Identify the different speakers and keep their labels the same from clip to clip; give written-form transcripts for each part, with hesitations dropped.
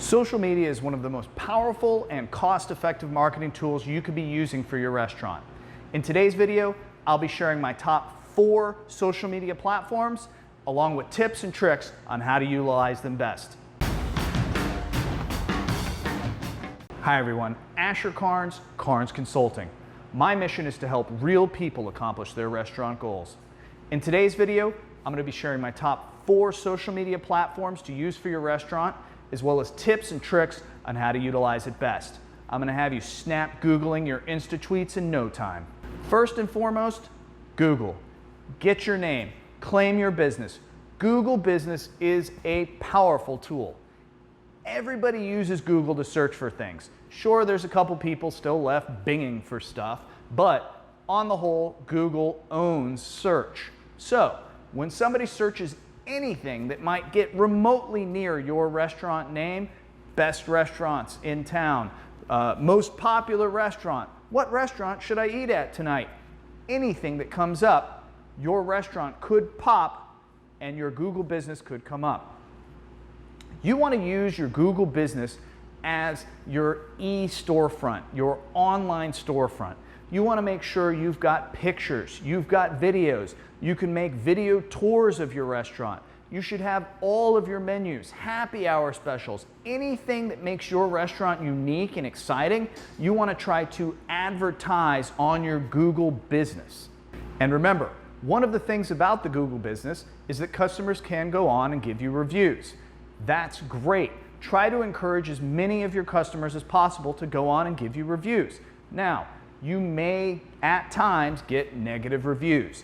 Speaker 1: Social media is one of the most powerful and cost-effective marketing tools you could be using for your restaurant. In today's video, I'll be sharing my top 4 social media platforms, along with tips and tricks on how to utilize them best. Hi everyone, Asher Carnes, Carnes Consulting. My mission is to help real people accomplish their restaurant goals. In today's video, I'm going to be sharing my top 4 social media platforms to use for your restaurant, as well as tips and tricks on how to utilize it best. I'm going to have you snap Googling your Insta tweets in no time. First and foremost, Google. Get your name, claim your business. Google Business is a powerful tool. Everybody uses Google to search for things. Sure, there's a couple people still left binging for stuff, but on the whole, Google owns search. So, when somebody searches anything that might get remotely near your restaurant name, best restaurants in town, most popular restaurant, what restaurant should I eat at tonight? Anything that comes up, your restaurant could pop and your Google Business could come up. You want to use your Google Business as your e-storefront, your online storefront. You want to make sure you've got pictures, you've got videos, you can make video tours of your restaurant. You should have all of your menus, happy hour specials, anything that makes your restaurant unique and exciting, you want to try to advertise on your Google Business. And remember, one of the things about the Google Business is that customers can go on and give you reviews. That's great. Try to encourage as many of your customers as possible to go on and give you reviews. Now, you may at times get negative reviews.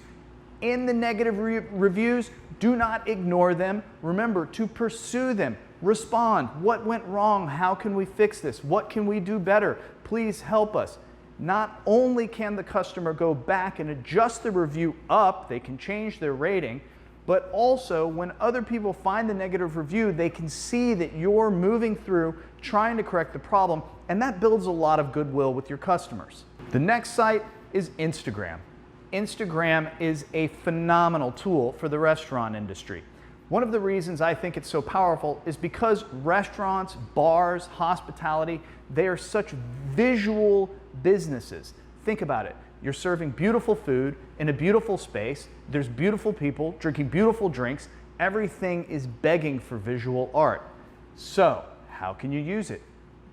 Speaker 1: In the negative reviews, do not ignore them. Remember to pursue them. Respond. What went wrong? How can we fix this? What can we do better? Please help us. Not only can the customer go back and adjust the review up, they can change their rating, but also when other people find the negative review, they can see that you're moving through trying to correct the problem, and that builds a lot of goodwill with your customers. The next site is Instagram. Instagram is a phenomenal tool for the restaurant industry. One of the reasons I think it's so powerful is because restaurants, bars, hospitality, they are such visual businesses. Think about it. You're serving beautiful food in a beautiful space. There's beautiful people drinking beautiful drinks. Everything is begging for visual art. So, how can you use it?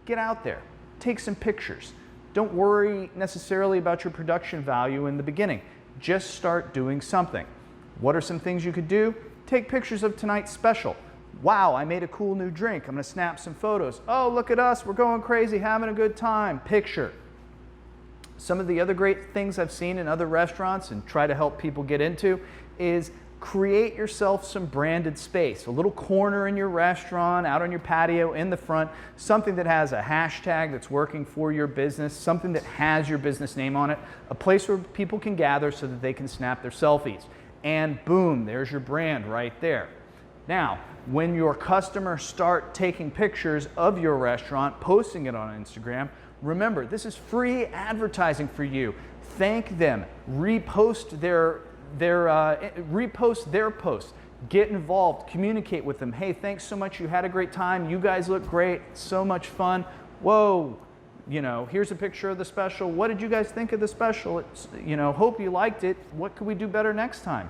Speaker 1: Get out there. Take some pictures. Don't worry necessarily about your production value in the beginning. Just start doing something. What are some things you could do? Take pictures of tonight's special. Wow, I made a cool new drink. I'm going to snap some photos. Oh, look at us. We're going crazy, having a good time. Picture. Some of the other great things I've seen in other restaurants and try to help people get into is create yourself some branded space. A little corner in your restaurant, out on your patio, in the front, something that has a hashtag that's working for your business, something that has your business name on it, a place where people can gather so that they can snap their selfies. And boom, there's your brand right there. Now, when your customers start taking pictures of your restaurant, posting it on Instagram, remember, this is free advertising for you. Thank them. Repost their posts. Get involved. Communicate with them. Hey, thanks so much. You had a great time. You guys look great. So much fun. Whoa. You know, here's a picture of the special. What did you guys think of the special? It's, you know, hope you liked it. What could we do better next time?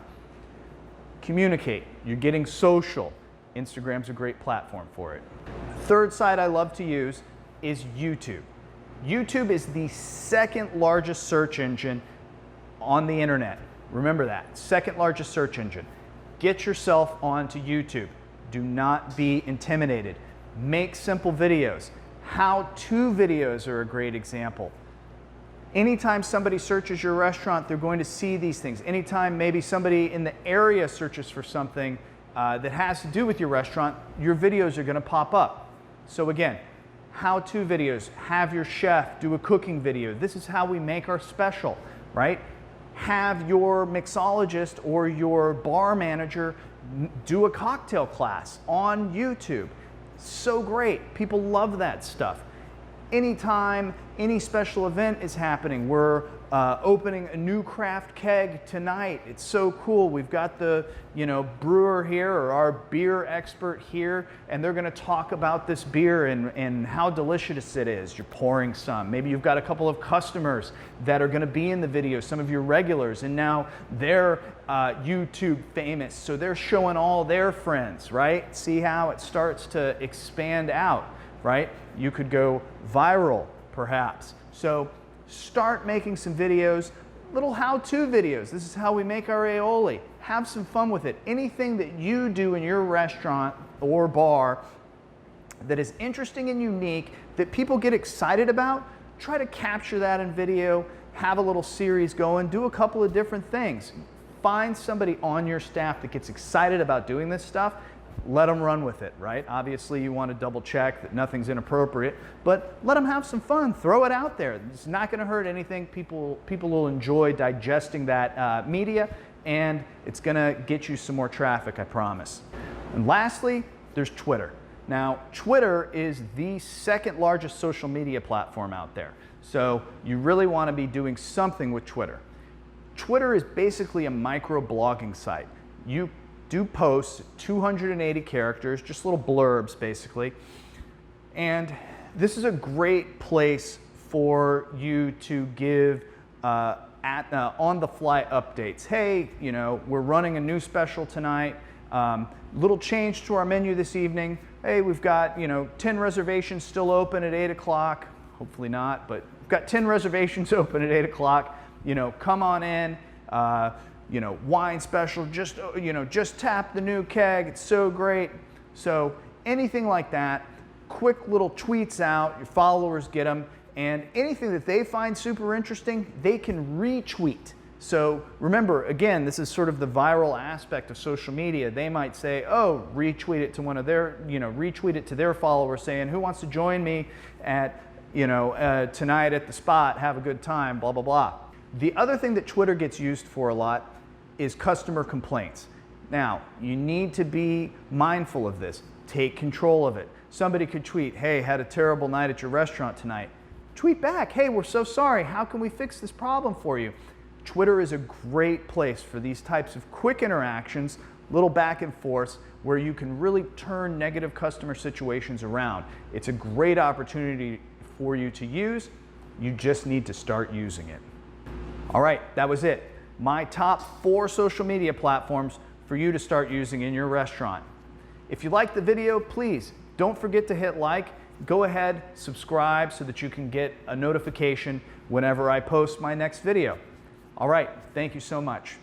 Speaker 1: Communicate. You're getting social. Instagram's a great platform for it. Third site I love to use is YouTube. YouTube is the second largest search engine on the internet. Remember that, second largest search engine. Get yourself onto YouTube. Do not be intimidated. Make simple videos. How-to videos are a great example. Anytime somebody searches your restaurant, they're going to see these things. Anytime maybe somebody in the area searches for something that has to do with your restaurant, your videos are going to pop up. So again, how-to videos, have your chef do a cooking video. This is how we make our special, right? Have your mixologist or your bar manager do a cocktail class on YouTube. So great. People love that stuff. Anytime any special event is happening where opening a new craft keg tonight. It's so cool. We've got the, brewer here, or our beer expert here, and they're going to talk about this beer and how delicious it is. You're pouring some. Maybe you've got a couple of customers that are going to be in the video, some of your regulars, and now they're YouTube famous, so they're showing all their friends, right? See how it starts to expand out, right? You could go viral, perhaps. So start making some videos, little how-to videos. This is how we make our aioli. Have some fun with it. Anything that you do in your restaurant or bar that is interesting and unique, that people get excited about, try to capture that in video, have a little series going, do a couple of different things. Find somebody on your staff that gets excited about doing this stuff. Let them run with it, right? Obviously, you want to double check that nothing's inappropriate, but let them have some fun. Throw it out there. It's not going to hurt anything. People will enjoy digesting that media, and it's going to get you some more traffic, I promise. And lastly, there's Twitter. Now, Twitter is the second largest social media platform out there, so you really want to be doing something with Twitter. Twitter is basically a micro-blogging site. You do posts, 280 characters, just little blurbs basically. And this is a great place for you to give on-the-fly updates. Hey, we're running a new special tonight. Little change to our menu this evening. Hey, we've got 10 reservations still open at 8 o'clock. Hopefully not, but we've got 10 reservations open at 8 o'clock. Come on in. Wine special, just tap the new keg, it's so great. So anything like that, quick little tweets out, your followers get them, and anything that they find super interesting, they can retweet. So remember, again, this is sort of the viral aspect of social media. They might say, oh, retweet it to one of their, retweet it to their followers saying, who wants to join me at, tonight at the spot, have a good time, blah, blah, blah. The other thing that Twitter gets used for a lot is customer complaints. Now, you need to be mindful of this. Take control of it. Somebody could tweet, hey, had a terrible night at your restaurant tonight. Tweet back, hey, we're so sorry. How can we fix this problem for you? Twitter is a great place for these types of quick interactions, little back and forths, where you can really turn negative customer situations around. It's a great opportunity for you to use. You just need to start using it. All right, that was it. My top 4 social media platforms for you to start using in your restaurant. If you liked the video, please don't forget to hit like. Go ahead, subscribe so that you can get a notification whenever I post my next video. All right, thank you so much.